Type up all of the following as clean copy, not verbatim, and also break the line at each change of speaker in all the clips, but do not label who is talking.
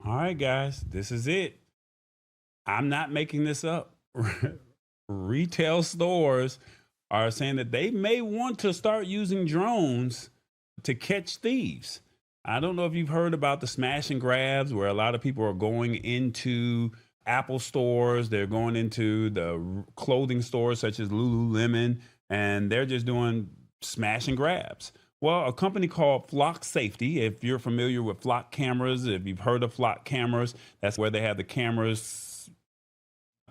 All right, guys, this is it. I'm not making this up. Retail stores are saying that they may want to start using drones to catch thieves. I don't know if you've heard about the smash and grabs where a lot of people are going into Apple stores, they're going into the clothing stores such as Lululemon, and they're just doing smash and grabs. Well, a company called Flock Safety, if you're familiar with Flock cameras, if you've heard of Flock cameras, that's where they have the cameras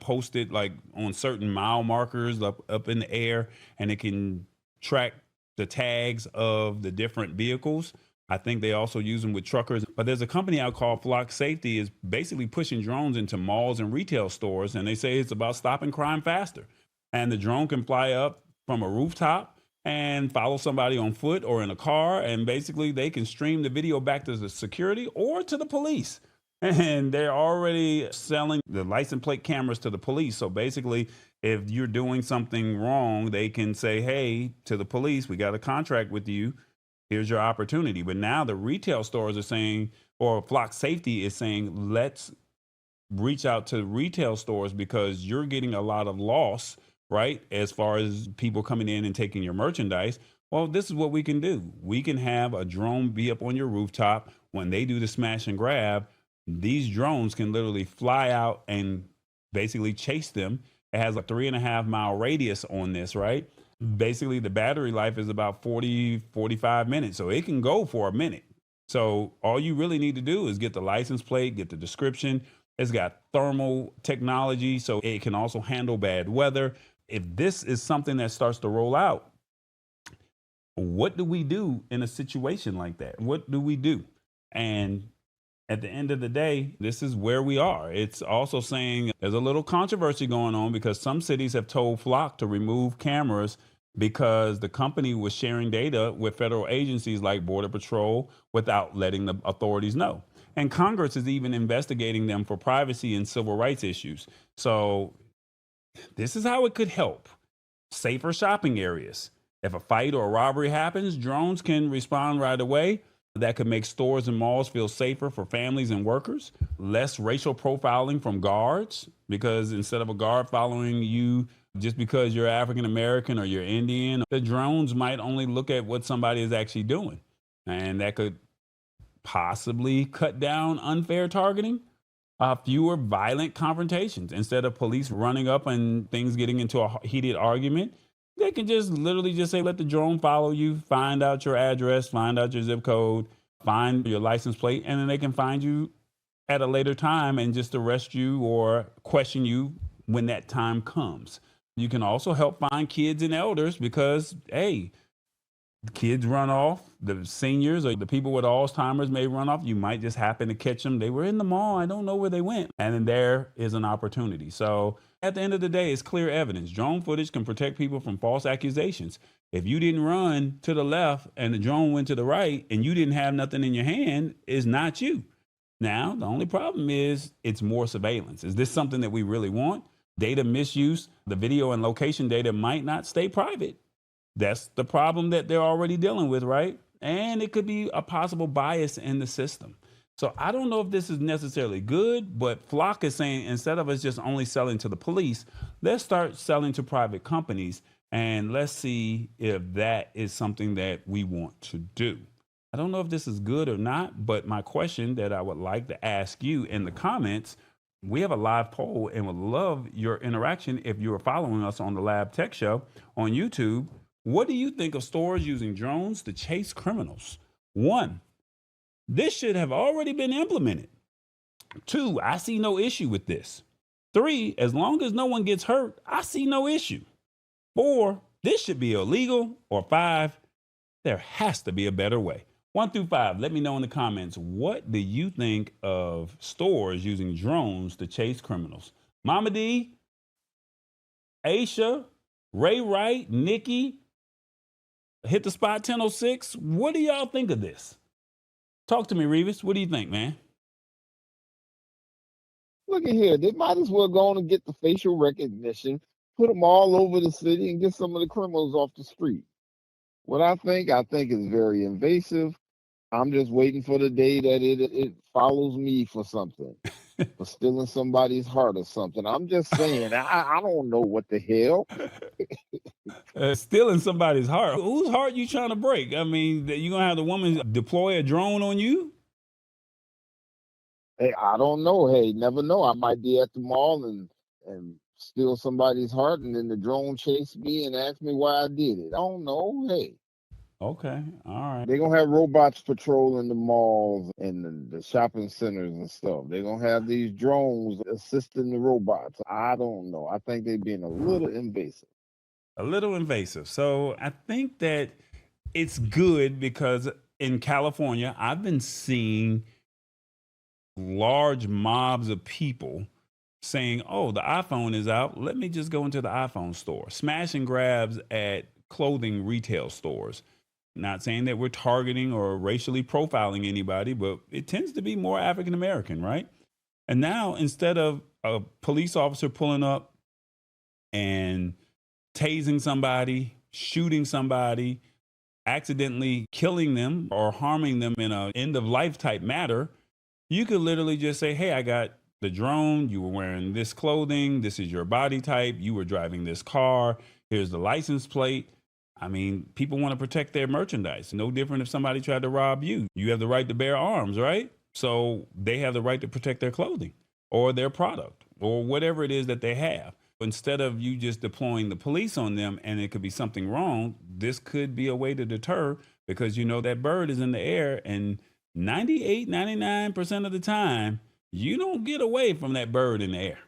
posted like on certain mile markers up in the air, and it can track the tags of the different vehicles. I think they also use them with truckers. But there's a company out called Flock Safety is basically pushing drones into malls and retail stores, and they say it's about stopping crime faster. And the drone can fly up from a rooftop and follow somebody on foot or in a car, and basically they can stream the video back to the security or to the police. And they're already selling the license plate cameras to the police. So basically, if you're doing something wrong, they can say, hey, to the police, we got a contract with you. Here's your opportunity. But now the retail stores are saying, or Flock Safety is saying, let's reach out to retail stores because you're getting a lot of loss, right? As far as people coming in and taking your merchandise. Well, this is what we can do. We can have a drone be up on your rooftop when they do the smash and grab. These drones can literally fly out and basically chase them. It has a 3.5 mile radius on this, right? Basically, the battery life is about 40, 45 minutes. So it can go for a minute. So all you really need to do is get the license plate, get the description. It's got thermal technology, so it can also handle bad weather. If this is something that starts to roll out, what do we do in a situation like that? What do we do? And at the end of the day, this is where we are. It's also saying there's a little controversy going on because some cities have told Flock to remove cameras because the company was sharing data with federal agencies like Border Patrol without letting the authorities know. And Congress is even investigating them for privacy and civil rights issues. So, this is how it could help safer shopping areas. If a fight or a robbery happens, drones can respond right away. That could make stores and malls feel safer for families and workers. Less racial profiling from guards, because instead of a guard following you just because you're African American or you're Indian, the drones might only look at what somebody is actually doing. And that could possibly cut down unfair targeting, fewer violent confrontations. Instead of police running up and things getting into a heated argument, they can just literally just say, let the drone follow you, find out your address, find out your zip code, find your license plate, and then they can find you at a later time and just arrest you or question you when that time comes. You can also help find kids and elders because, hey, kids run off, the seniors or the people with Alzheimer's may run off. You might just happen to catch them. They were in the mall. I don't know where they went. And then there is an opportunity. So at the end of the day, it's clear evidence. Drone footage can protect people from false accusations. If you didn't run to the left and the drone went to the right and you didn't have nothing in your hand, it's not you. Now, the only problem is it's more surveillance. Is this something that we really want? Data misuse, the video and location data might not stay private. That's the problem that they're already dealing with, right? And it could be a possible bias in the system. So I don't know if this is necessarily good, but Flock is saying instead of us just only selling to the police, let's start selling to private companies and let's see if that is something that we want to do. I don't know if this is good or not, but my question that I would like to ask you in the comments, we have a live poll and would love your interaction if you are following us on the Lab Tech Show on YouTube. What do you think of stores using drones to chase criminals? One, this should have already been implemented. Two, I see no issue with this. Three, as long as no one gets hurt, I see no issue. Four, this should be illegal. Or five, there has to be a better way. 1 through 5, let me know in the comments, what do you think of stores using drones to chase criminals? Mama D, Aisha, Wright, Nikki, Hit the Spot 1006. What do y'all think of this? Talk to me, Revis. What do you think, man?
Look at here. They might as well go on and get the facial recognition, put them all over the city, and get some of the criminals off the street. What I think is very invasive. I'm just waiting for the day that it follows me for something, for stealing somebody's heart or something. I'm just saying, I don't know what the hell.
Stealing somebody's heart. Whose heart you trying to break? I mean, you gonna have the woman deploy a drone on you?
Hey, I don't know. Hey, never know. I might be at the mall and steal somebody's heart, and then the drone chase me and ask me why I did it. I don't know. Hey,
Okay, all right.
they're gonna have robots patrolling the malls and the shopping centers and stuff. They're gonna have these drones assisting the robots. I don't know. I think they're being a little invasive.
A little invasive. So I think that it's good because in California, I've been seeing large mobs of people saying, "Oh, the iPhone is out. Let me just go into the iPhone store." Smash and grabs at clothing retail stores. Not saying that we're targeting or racially profiling anybody, but it tends to be more African American, right? And now instead of a police officer pulling up and tasing somebody, shooting somebody, accidentally killing them or harming them in a end of life type matter, you could literally just say, "Hey, I got the drone. You were wearing this clothing. This is your body type. You were driving this car. Here's the license plate." I mean, people want to protect their merchandise. No different if somebody tried to rob you. You have the right to bear arms, right? So they have the right to protect their clothing or their product or whatever it is that they have. Instead of you just deploying the police on them and it could be something wrong, this could be a way to deter, because you know that bird is in the air, and 98, 99% of the time, you don't get away from that bird in the air.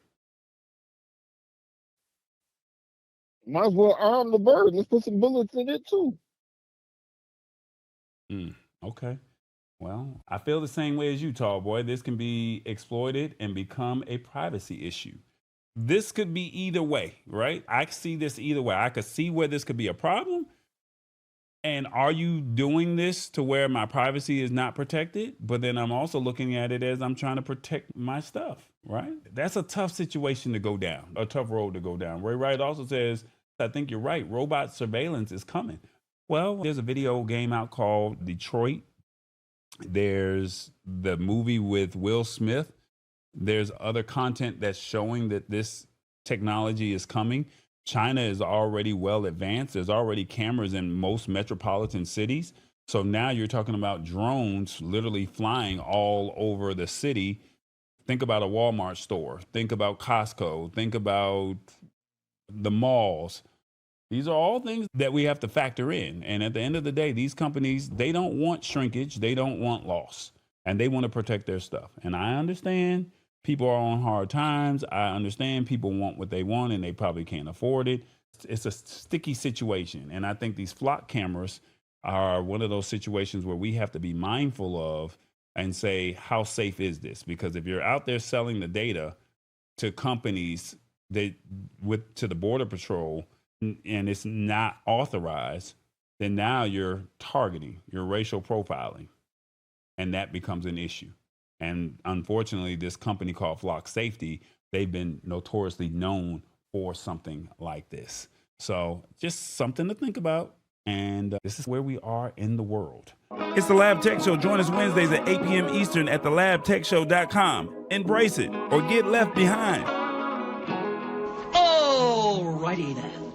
Might as well arm the bird. Let's put some bullets in it too.
Okay. Well, I feel the same way as you, tall boy. This can be exploited and become a privacy issue. This could be either way, right? I see this either way. I could see where this could be a problem. And are you doing this to where my privacy is not protected? But then I'm also looking at it as I'm trying to protect my stuff, right? That's a tough situation to go down, a tough road to go down. Ray Wright also says, I think you're right, robot surveillance is coming. Well, there's a video game out called Detroit. There's the movie with Will Smith. There's other content that's showing that this technology is coming. China is already well advanced. There's already cameras in most metropolitan cities. So now you're talking about drones literally flying all over the city. Think about a Walmart store. Think about Costco. Think about the malls. These are all things that we have to factor in. And at the end of the day, these companies, they don't want shrinkage. They don't want loss. And they want to protect their stuff. And I understand people are on hard times. I understand people want what they want and they probably can't afford it. It's a sticky situation. And I think these flock cameras are one of those situations where we have to be mindful of and say, how safe is this? Because if you're out there selling the data to companies to the Border Patrol, and it's not authorized, then now you're targeting, you're racial profiling, and that becomes an issue. And unfortunately, this company called Flock Safety, they've been notoriously known for something like this. So just something to think about. And this is where we are in the world. It's the Lab Tech Show. Join us Wednesdays at 8 p.m. Eastern at thelabtechshow.com. Embrace it or get left behind.
Alrighty then.